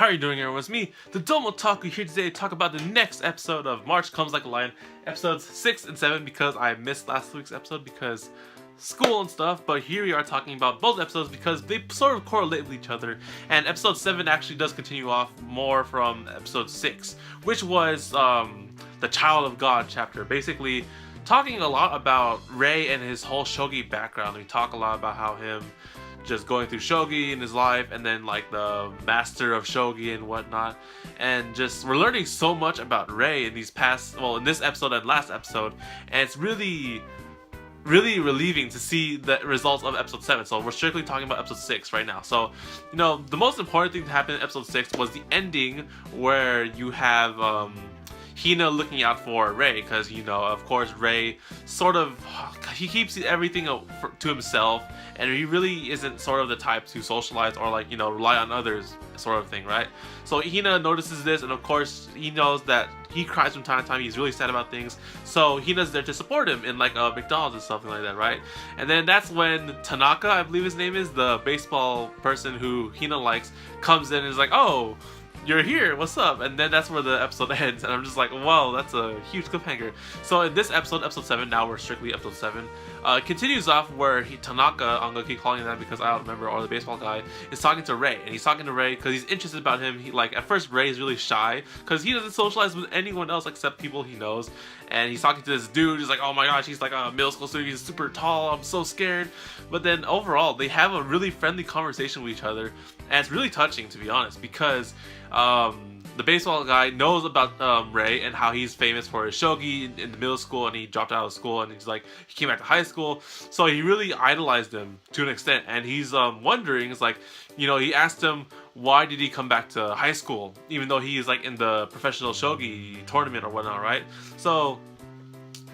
How are you doing, everyone? It's me, TheDomotaku, here today to talk about the next episode of March Comes Like a Lion, episodes 6 and 7, because I missed last week's episode because school and stuff, but here we are talking about both episodes because they sort of correlate with each other, and episode 7 actually does continue off more from episode 6, which was the Child of God chapter, basically talking a lot about Rei and his whole shogi background. We talk a lot about how him just going through shogi in his life, and then like the master of shogi and whatnot, and just we're learning so much about Rei in these past, well, in this episode and last episode, and it's really relieving to see the results of episode 7. So we're strictly talking about episode 6 right now. So, you know, the most important thing to happen in episode 6 was the ending, where you have Hina looking out for Rei, because, you know, of course, Rei sort of, he keeps everything to himself, and he really isn't sort of the type to socialize or, like, you know, rely on others sort of thing, right? So Hina notices this, and of course, he knows that he cries from time to time, he's really sad about things, so Hina's there to support him in, like, McDonald's or something like that, right? And then that's when Tanaka, I believe his name is, the baseball person who Hina likes, comes in and is like, oh, you're here, what's up? And then that's where the episode ends, and I'm just like, wow, that's a huge cliffhanger. So in this episode, episode 7, now we're strictly episode 7, continues off where Tanaka, I'm gonna keep calling him that because I don't remember, or the baseball guy, is talking to Rei, and he's talking to Rei because he's interested about him. He, like, at first Rei is really shy because he doesn't socialize with anyone else except people he knows, and he's talking to this dude. He's like, oh my gosh, he's like a middle school student, he's super tall, I'm so scared. But then overall, they have a really friendly conversation with each other, and it's really touching, to be honest, because the baseball guy knows about Rei and how he's famous for his shogi in the middle school, and he dropped out of school, and he's like, he came back to high school, so he really idolized him to an extent, and he's wondering, it's like, you know, he asked him why did he come back to high school even though he's like in the professional shogi tournament or whatnot, right? So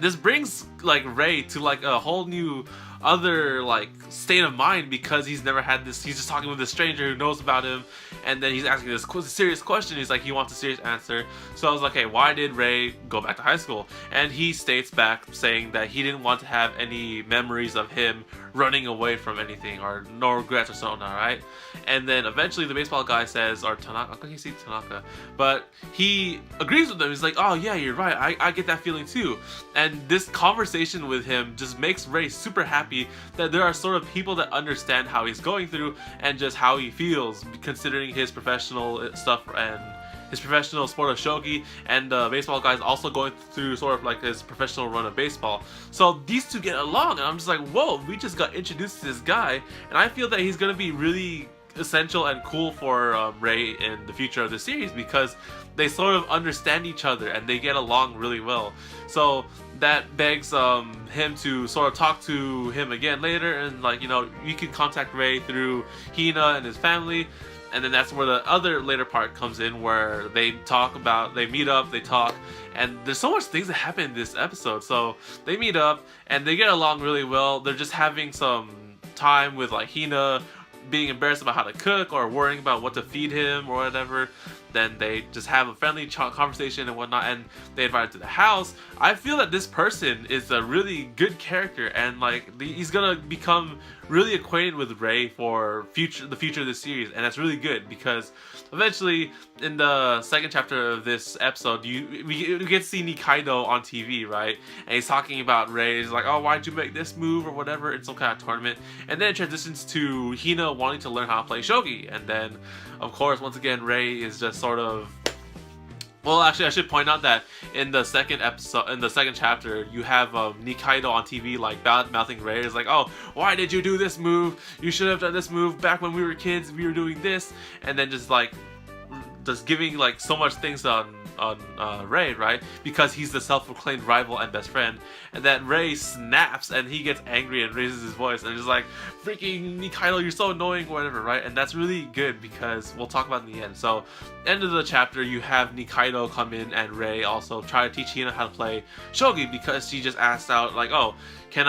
this brings like Rei to like a whole new other like state of mind, because he's never had this. He's just talking with a stranger who knows about him, and then he's asking this serious question. He's like, he wants a serious answer. So I was like, hey, why did Rei go back to high school? And he states back saying that he didn't want to have any memories of him running away from anything, or no regrets or something, alright? And then eventually the baseball guy says, or Tanaka, I can't see Tanaka, but he agrees with them. He's like, oh yeah, you're right, I get that feeling too. And this conversation with him just makes Rei super happy that there are sort of people that understand how he's going through and just how he feels, considering his professional stuff and his professional sport of shogi, and the baseball guy is also going through sort of like his professional run of baseball. So these two get along, and I'm just like, whoa, we just got introduced to this guy, and I feel that he's gonna be really essential and cool for Rei in the future of the series, because they sort of understand each other and they get along really well. So that begs him to sort of talk to him again later, and like, you know, you can contact Rei through Hina and his family. And then that's where the other later part comes in, where they meet up, they talk, and there's so much things that happen in this episode. So they meet up and they get along really well. They're just having some time with like Hina being embarrassed about how to cook or worrying about what to feed him or whatever. Then they just have a friendly conversation and whatnot, and they invite him to the house. I feel that this person is a really good character, and like he's gonna become really acquainted with Rei for the future of the series, and that's really good, because eventually in the second chapter of this episode, we get to see Nikaido on TV, right? And he's talking about Rei. He's like, oh, why'd you make this move or whatever in some kind of tournament? And then it transitions to Hina wanting to learn how to play shogi, and then of course once again Rei is just sort of, well, actually, I should point out that in the second episode, in the second chapter, you have Nikaido on TV, like, bad-mouthing Rei. It's like, oh, why did you do this move? You should have done this move back when we were kids. We were doing this. And then just, like, just giving, like, so much things on Rei, right? Because he's the self-proclaimed rival and best friend. And then Rei snaps, and he gets angry and raises his voice, and just like, freaking Nikaido, you're so annoying, or whatever, right? And that's really good, because we'll talk about it in the end. So, end of the chapter, you have Nikaido come in, and Rei also try to teach Hina how to play shogi, because she just asked out, like, oh, can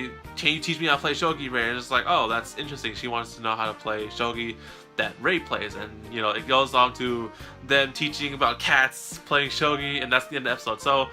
you teach me how to play shogi, Rei? And it's like, oh, that's interesting. She wants to know how to play shogi that Rei plays, and you know, it goes on to them teaching about cats playing shogi, and that's the end of the episode. So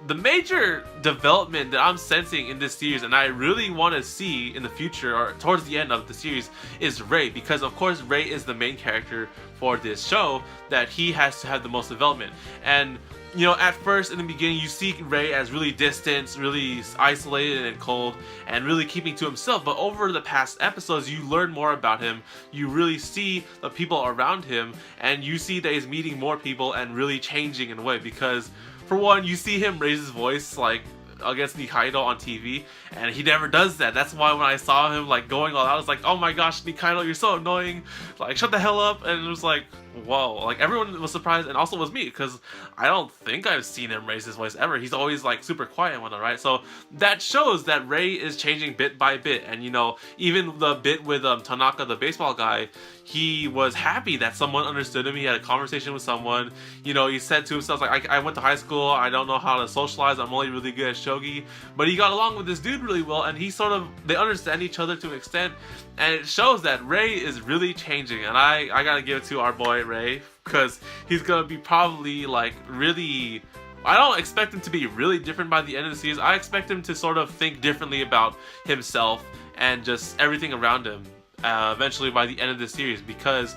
the major development that I'm sensing in this series, and I really want to see in the future or towards the end of the series, is Ray, because of course Ray is the main character for this show, that he has to have the most development. And you know, at first in the beginning you see Ray as really distant, really isolated and cold, and really keeping to himself, but over the past episodes you learn more about him, you really see the people around him, and you see that he's meeting more people and really changing in a way, because for one, you see him raise his voice like against Nikaido on TV, and he never does that. That's why when I saw him like going all out, I was like, oh my gosh, Nikaido, you're so annoying, like shut the hell up. And it was like, whoa, like everyone was surprised, and also was me, because I don't think I've seen him raise his voice ever. He's always like super quiet and whatnot, right? So that shows that Ray is changing bit by bit. And you know, even the bit with Tanaka, the baseball guy, he was happy that someone understood him. He had a conversation with someone. You know, he said to himself, like, I went to high school, I don't know how to socialize, I'm only really good at shogi. But he got along with this dude really well, and he sort of, they understand each other to an extent, and it shows that Ray is really changing. And I gotta give it to our boy Ray, because he's gonna be probably like really, I don't expect him to be really different by the end of the series. I expect him to sort of think differently about himself and just everything around him eventually by the end of the series, because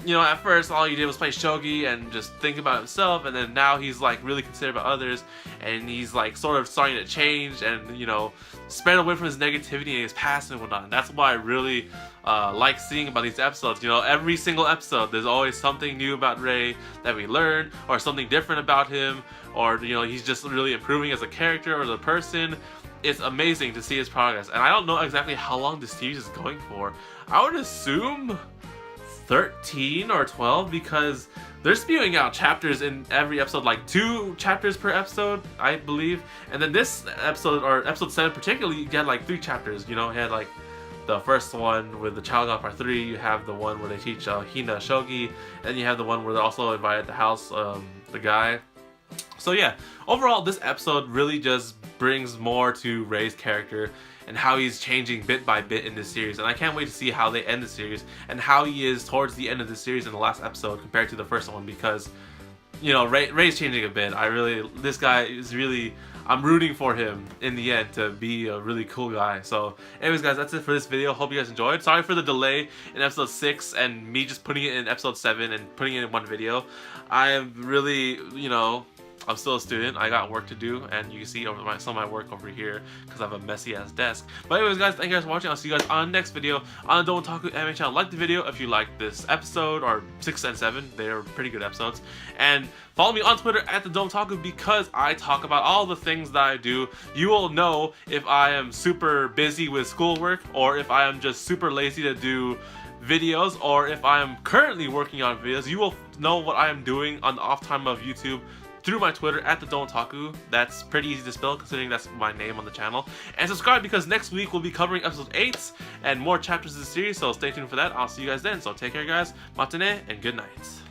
you know, at first all he did was play shogi and just think about himself, and then now he's like really considerate about others, and he's like sort of starting to change and, you know, spread away from his negativity and his past and whatnot. And that's why I really like seeing about these episodes. You know, every single episode there's always something new about Ray that we learn, or something different about him, or you know, he's just really improving as a character or as a person. It's amazing to see his progress, and I don't know exactly how long this series is going for. I would assume 13 or 12, because they're spewing out chapters in every episode, like 2 chapters per episode, I believe. And then this episode, or episode 7 particularly, you had like 3 chapters. You know, you had like the first one with the Child God Part 3, you have the one where they teach Hina shogi, and you have the one where they're also invited to the house, the guy. So yeah, overall this episode really just brings more to Ray's character and how he's changing bit by bit in this series, and I can't wait to see how they end the series and how he is towards the end of the series in the last episode compared to the first one, because you know, Ray's changing a bit. This guy is really, I'm rooting for him in the end to be a really cool guy. So anyways guys, that's it for this video. Hope you guys enjoyed. Sorry for the delay in episode 6 and me just putting it in episode 7 and putting it in one video. I am really, you know, I'm still a student, I got work to do, and you can see over some of my work over here because I have a messy ass desk. But anyways guys, thank you guys for watching. I'll see you guys on the next video on the TheDomotaku anime channel. Like the video if you like this episode, or 6 and 7, they're pretty good episodes. And follow me on Twitter at TheDomotaku, because I talk about all the things that I do. You will know if I am super busy with schoolwork, or if I am just super lazy to do videos, or if I am currently working on videos. You will know what I am doing on the off time of YouTube through my Twitter at TheDomotaku. That's pretty easy to spell considering that's my name on the channel. And subscribe, because next week we'll be covering episode 8 and more chapters of the series, so stay tuned for that. I'll see you guys then. So take care guys, matane, and good night.